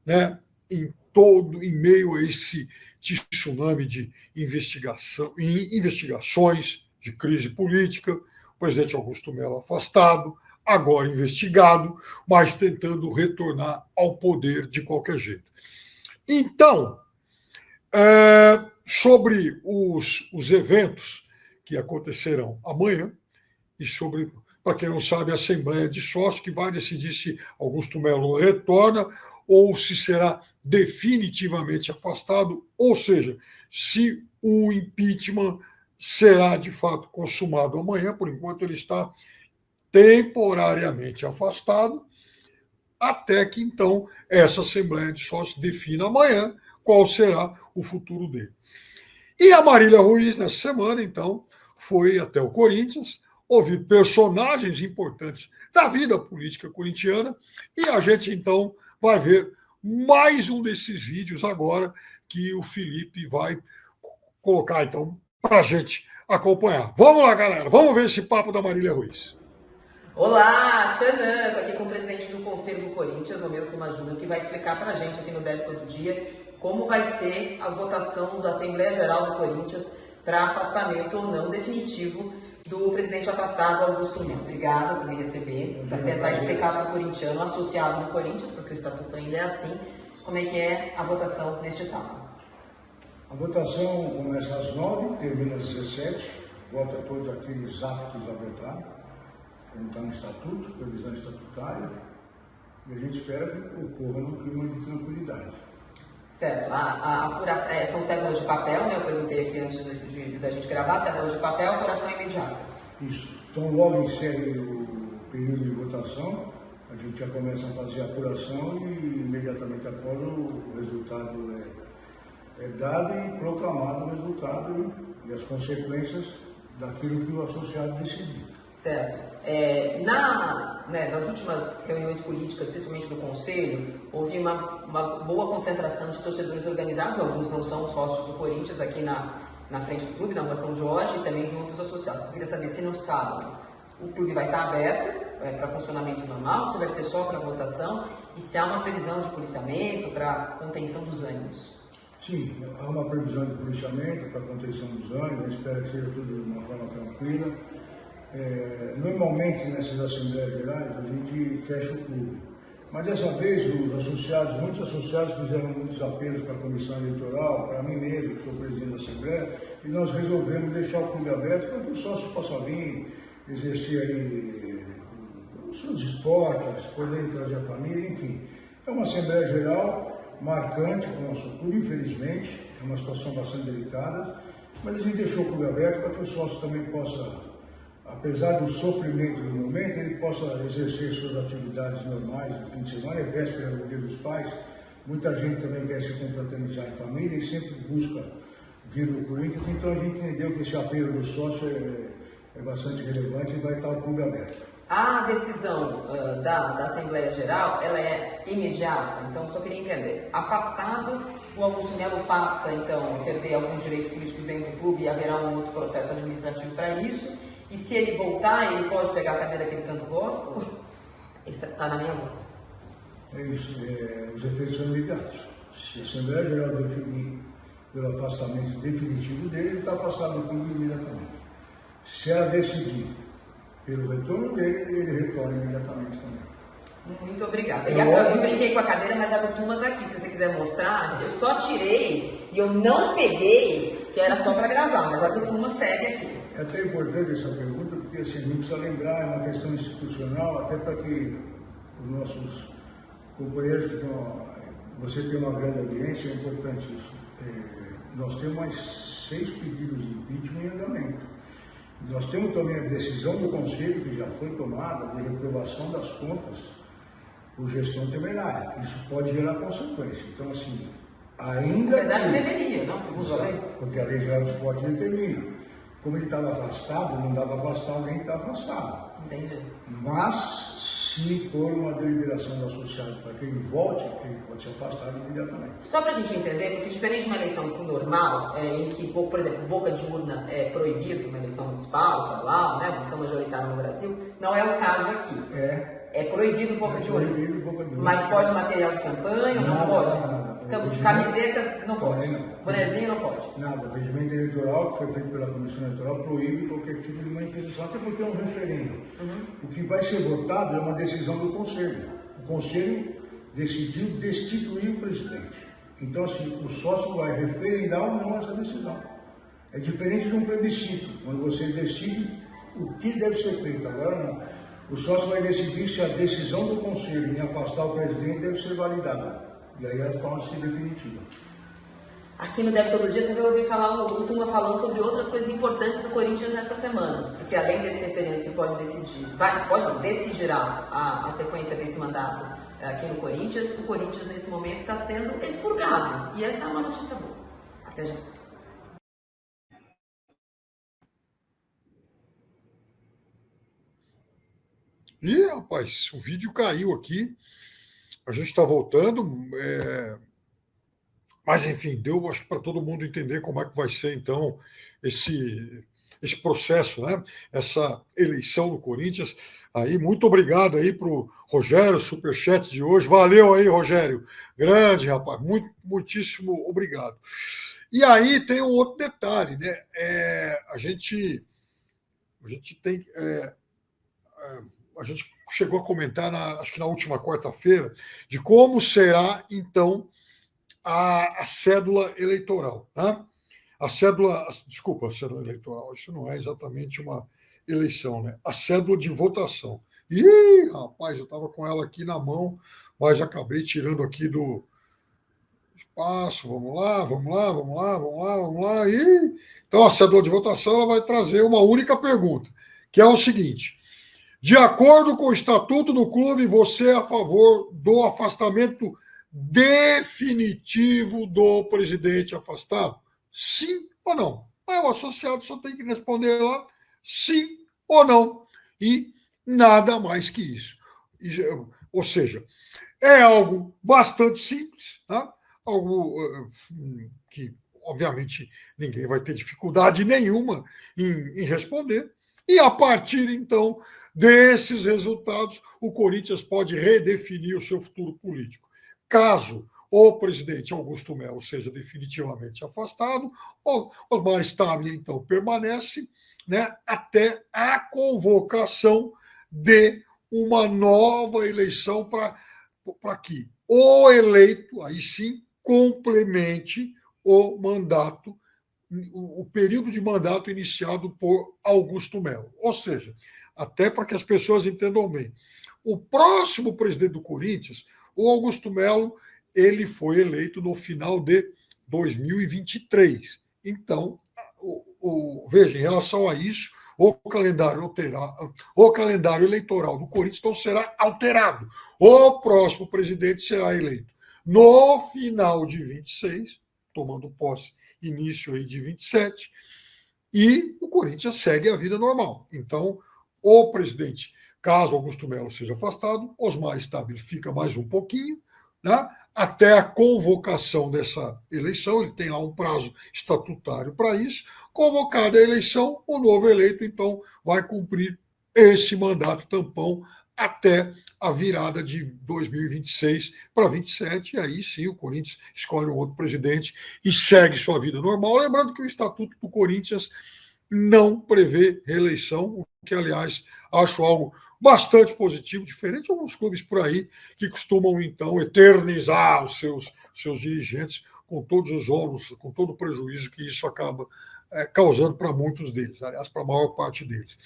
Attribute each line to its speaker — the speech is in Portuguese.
Speaker 1: né, em meio a esse tsunami de investigações de crise política, o presidente Augusto Melo afastado, agora investigado, mas tentando retornar ao poder de qualquer jeito. Então, sobre os eventos que acontecerão amanhã, e sobre, para quem não sabe, a Assembleia de Sócios, que vai decidir se Augusto Melo retorna ou se será definitivamente afastado, ou seja, se o impeachment será de fato consumado amanhã. Por enquanto ele está temporariamente afastado, até que então essa Assembleia de Sócios defina amanhã qual será o futuro dele. E a Marília Ruiz, nessa semana, então, foi até o Corinthians, ouvir personagens importantes da vida política corintiana, e a gente, então, vai ver mais um desses vídeos agora que o Felipe vai colocar, então, para a gente acompanhar. Vamos lá, galera, vamos ver esse papo da Marília Ruiz.
Speaker 2: Olá, Tchanã, estou aqui com o presidente do Conselho do Corinthians, Romeu Tuma Júnior, que vai explicar para a gente aqui no Débito Todo Dia como vai ser a votação da Assembleia Geral do Corinthians para afastamento ou não definitivo do presidente afastado, Augusto Melo. Obrigada por me receber, para tentar explicar para o corintiano associado no Corinthians, porque o estatuto ainda é assim, como é que é a votação neste sábado.
Speaker 3: A votação começa às 9h, termina às 17h, vota todos aqueles aptos a votar, como está no estatuto, previsão estatutária, e a gente espera que ocorra num clima de tranquilidade.
Speaker 2: Certo, a apuração, são cédulas de papel, né? Eu perguntei aqui antes da gente gravar, cédulas de papel, apuração imediata.
Speaker 3: Isso, então logo encerra o período de votação, a gente já começa a fazer a apuração e imediatamente após o resultado é dado e proclamado o resultado e as consequências daquilo que o associado decidiu.
Speaker 2: Certo. Nas últimas reuniões políticas, principalmente do Conselho, houve uma boa concentração de torcedores organizados, alguns não são sócios do Corinthians, aqui na frente do clube, na Rua São Jorge, e também de outros associados. Eu queria saber se no sábado o clube vai estar aberto para funcionamento normal, se vai ser só para votação, e se há uma previsão de policiamento para contenção dos ânimos.
Speaker 3: Sim, há uma previsão de policiamento para contenção dos ânimos, espero que seja tudo de uma forma tranquila. Normalmente nessas Assembleias Gerais a gente fecha o clube, mas dessa vez muitos associados fizeram muitos apelos para a comissão eleitoral, para mim mesmo, que sou presidente da Assembleia, e nós resolvemos deixar o clube aberto para que os sócios possam vir, exercer aí os seus esportes, poderem trazer a família, enfim. É uma Assembleia Geral marcante para o nosso clube, infelizmente, é uma situação bastante delicada, mas a gente deixou o clube aberto para que os sócios também possam, apesar do sofrimento do momento, ele possa exercer suas atividades normais no fim de semana, é véspera do Dia dos Pais, muita gente também quer se confraternizar em família e sempre busca vir no Corinthians, então a gente entendeu que esse apelo do sócio é bastante relevante e vai estar o clube aberto.
Speaker 2: A decisão da Assembleia Geral, ela é imediata, então só queria entender. Afastado, o Augusto Melo passa, então, a perder alguns direitos políticos dentro do clube e haverá um outro processo administrativo para isso. E se ele voltar, ele pode pegar a cadeira que ele tanto gosta? Isso está na minha voz.
Speaker 3: É isso, os efeitos são imediatos. Se a Assembleia Geral definir pelo afastamento definitivo dele, ele está afastado do clube imediatamente. Se ela decidir pelo retorno dele, ele retorna imediatamente também.
Speaker 2: Muito obrigada. Eu brinquei com a cadeira, mas a do Tuma está aqui. Se você quiser mostrar, eu só tirei e eu não peguei, que era só para gravar, mas a do Tuma segue aqui.
Speaker 3: É até importante essa pergunta, porque assim, a gente precisa lembrar, é uma questão institucional, até para que os nossos companheiros que você tem uma grande audiência, é importante isso. Nós temos mais 6 pedidos de impeachment em andamento. Nós temos também a decisão do Conselho, que já foi tomada, de reprovação das contas por gestão temerária. Isso pode gerar consequência. Então, assim, ainda...
Speaker 2: Na verdade, deveria, não? Segundo a lei.
Speaker 3: Porque a Lei Geral do Esporte determina. Como ele estava afastado, não dá para afastar alguém que está afastado.
Speaker 2: Entendi.
Speaker 3: Mas, se for uma deliberação do associado para que ele volte, ele pode ser afastado imediatamente.
Speaker 2: Só para a gente entender, porque diferente de uma eleição normal, em que, por exemplo, boca de urna é proibido, uma eleição municipal, estadual, né, uma eleição majoritária no Brasil, não é o caso aqui. É proibido boca de urna.
Speaker 3: Proibido boca de urna.
Speaker 2: Mas pode material de campanha ou não
Speaker 3: Nada,
Speaker 2: pode?
Speaker 3: nada.
Speaker 2: Camiseta não pode.
Speaker 3: Não.
Speaker 2: Bonezinho não pode.
Speaker 3: Nada. O regimento eleitoral, que foi feito pela Comissão Eleitoral, proíbe qualquer tipo de manifestação, até porque é um referendo. O que vai ser votado é uma decisão do Conselho. O Conselho decidiu destituir o presidente. Então, assim, o sócio vai referendar ou não essa decisão. É diferente de um plebiscito, quando você decide o que deve ser feito. Agora não. O sócio vai decidir se a decisão do Conselho em afastar o presidente deve ser validada. E aí ela torna-se definitiva.
Speaker 2: Aqui no Deve Todo Dia você vai ouvir falar uma turma falando sobre outras coisas importantes do Corinthians nessa semana. Porque além desse referendo que pode decidir, decidirá a sequência desse mandato aqui no Corinthians, o Corinthians nesse momento está sendo expurgado. E essa é uma notícia boa. Até já.
Speaker 1: Ih, rapaz, o vídeo caiu aqui. A gente está voltando. Mas, enfim, deu, acho que para todo mundo entender como é que vai ser, então, esse processo, né? Essa eleição do Corinthians. Aí, muito obrigado aí para o Rogério, superchat de hoje. Valeu aí, Rogério. Grande, rapaz. Muitíssimo obrigado. E aí tem um outro detalhe, né? A gente tem... a gente chegou a comentar, acho que na última quarta-feira, de como será, então, a cédula eleitoral. Né? A cédula eleitoral, isso não é exatamente uma eleição, né? A cédula de votação. Ih, rapaz, eu estava com ela aqui na mão, mas acabei tirando aqui do espaço. Vamos lá. Então, a cédula de votação ela vai trazer uma única pergunta, que é o seguinte: de acordo com o estatuto do clube, você é a favor do afastamento definitivo do presidente afastado? Sim ou não? O associado só tem que responder lá sim ou não. E nada mais que isso. Ou seja, é algo bastante simples, né? Algo que, obviamente, ninguém vai ter dificuldade nenhuma em responder. E, a partir, então, desses resultados, o Corinthians pode redefinir o seu futuro político. Caso o presidente Augusto Melo seja definitivamente afastado, o Osmar Stabile, então, permanece, né, até a convocação de uma nova eleição para que o eleito, aí sim, complemente o mandato, o período de mandato iniciado por Augusto Melo. Ou seja, até para que as pessoas entendam bem, o próximo presidente do Corinthians, o Augusto Melo, ele foi eleito no final de 2023. Então, veja, em relação a isso, o calendário eleitoral do Corinthians então será alterado. O próximo presidente será eleito no final de 26, tomando posse início aí de 27, e o Corinthians segue a vida normal. Então, o presidente, caso Augusto Melo seja afastado, Osmar Stabile fica mais um pouquinho, né, até a convocação dessa eleição. Ele tem lá um prazo estatutário para isso. Convocada a eleição, o novo eleito, então, vai cumprir esse mandato tampão até a virada de 2026 para 27, e aí sim o Corinthians escolhe um outro presidente e segue sua vida normal. Lembrando que o Estatuto do Corinthians não prevê reeleição, o que, aliás, acho algo bastante positivo, diferente de alguns clubes por aí que costumam, então, eternizar os seus dirigentes com todos os ônus, com todo o prejuízo que isso acaba causando para muitos deles, aliás, para a maior parte deles.